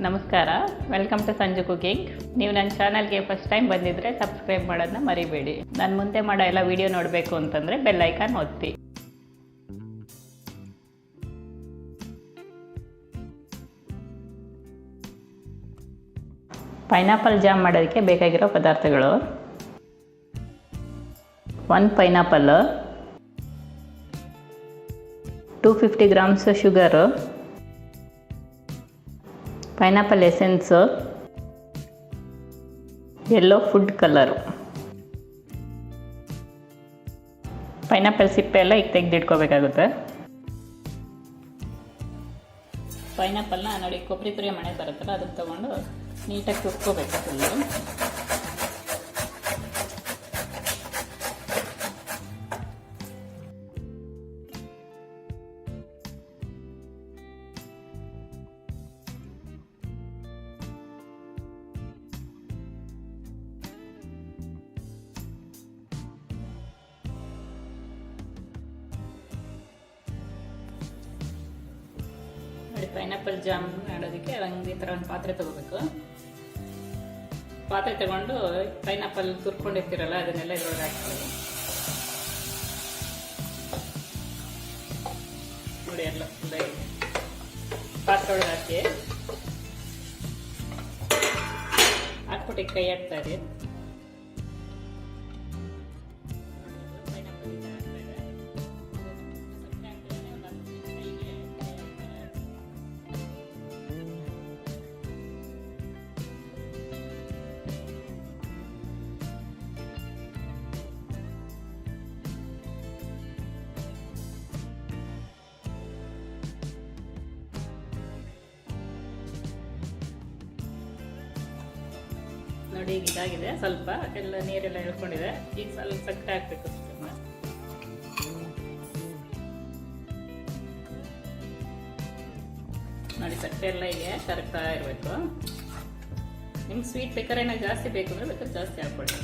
ನಮಸ್ಕಾರ, welcome to Sanju cooking. ನೀವು ನನ್ನ ಚಾನಲ್ಗೆ ಫಸ್ಟ್ ಟೈಮ್ ಬಂದಿದ್ದರೆ ಸಬ್ಸ್ಕ್ರೈಬ್ ಮಾಡೋದನ್ನ ಮರಿಬೇಡಿ. ನಾನು ಮುಂದೆ ಮಾಡೋ ಎಲ್ಲ ವಿಡಿಯೋ ನೋಡಬೇಕು ಅಂತಂದರೆ ಬೆಲ್ ಐಕಾನ್ ಒತ್ತಿ. ಪೈನಾಪಲ್ ಜಾಮ್ ಮಾಡೋದಕ್ಕೆ ಬೇಕಾಗಿರೋ ಪದಾರ್ಥಗಳು: 1 pineapple, 250 grams sugar, pineapple essence, yellow food colour. Pineapple ಸಿಪ್ಪೆ ಎಲ್ಲ ಈಗ ತೆಗೆದಿಟ್ಕೋಬೇಕಾಗುತ್ತೆ. ಪೈನಾಪಲ್ನ ನೋಡಿ, ಕೊಬ್ಬರಿ ತುರಿಯ ಮನೆ ಬರುತ್ತಲ್ಲ, ಅದನ್ನು ತೊಗೊಂಡು ನೀಟಾಗಿ ತುರ್ಕೋಬೇಕು ಫುಲ್ಲು. ಪೈನಾಪಲ್ ಜಾಮ್ ಮಾಡೋದಕ್ಕೆ ಈ ಥರ ಒಂದು ಪಾತ್ರೆ ತಗೋಬೇಕು. ಪಾತ್ರೆ ತಗೊಂಡು ಪೈನಾಪಲ್ ತುರ್ಕೊಂಡಿರ್ತೀರಲ್ಲ ಅದನ್ನೆಲ್ಲ ಇದ್ರೊಳಗೆ ಹಾಕ್ತೀವಿ. ನೋಡಿ, ಎಲ್ಲ ಪಾತ್ರೆ ಒಳಗೆ ಹಾಕ್ಬಿಟ್ಟು ಕೈ ಆಡ್ತಾ ಇರಿ. ನೋಡಿ, ಈಗ ಇದಾಗಿದೆ. ಸ್ವಲ್ಪ ಎಲ್ಲ ನೀರೆಲ್ಲ ಎಳ್ಕೊಂಡಿದೆ. ಈಗ ಸ್ವಲ್ಪ ಸಕ್ಕರೆ ಹಾಕ್ಬೇಕು. ನೋಡಿ, ಸಕ್ಕರೆ ಎಲ್ಲ ಹೀಗೆ ಕರಗ್ತಾ ಇರಬೇಕು. ನಿಮ್ಗೆ ಸ್ವೀಟ್ ಬೇಕಾದ್ರೆ ಏನಾದ್ರು ಜಾಸ್ತಿ ಬೇಕು ಅಂದ್ರೆ ಬೇಕಾದ್ರೆ ಜಾಸ್ತಿ ಹಾಕ್ಕೊಳ್ಳಿ.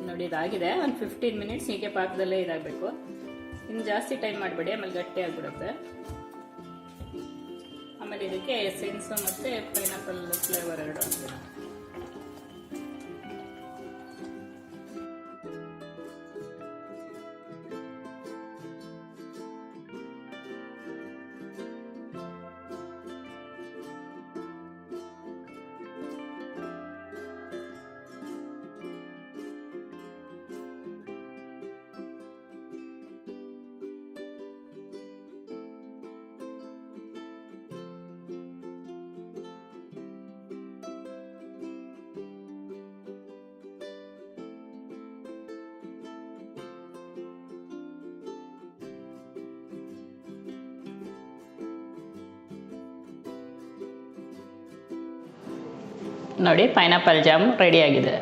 ನೋಡಿ, ಇದಾಗಿದೆ. ಒಂದು 15 ಮಿನಿಟ್ಸ್ ಹೀಗೆ ಪಾಕದಲ್ಲೇ ಇದಾಗಬೇಕು. ಇನ್ನು ಜಾಸ್ತಿ ಟೈಮ್ ಮಾಡಬೇಡಿ, ಆಮೇಲೆ ಗಟ್ಟಿ ಆಗಿಬಿಡುತ್ತೆ. ಆಮೇಲೆ ಇದಕ್ಕೆ ಎಸೆನ್ಸು ಮತ್ತು ಪೈನಾಪಲ್ ಫ್ಲೇವರ್ ಎರಡು ಹಾಕ್ಬೇಕು. ನೋಡಿ, ಪೈನಾಪಲ್ ಜಾಮ್ ರೆಡಿಯಾಗಿದೆ.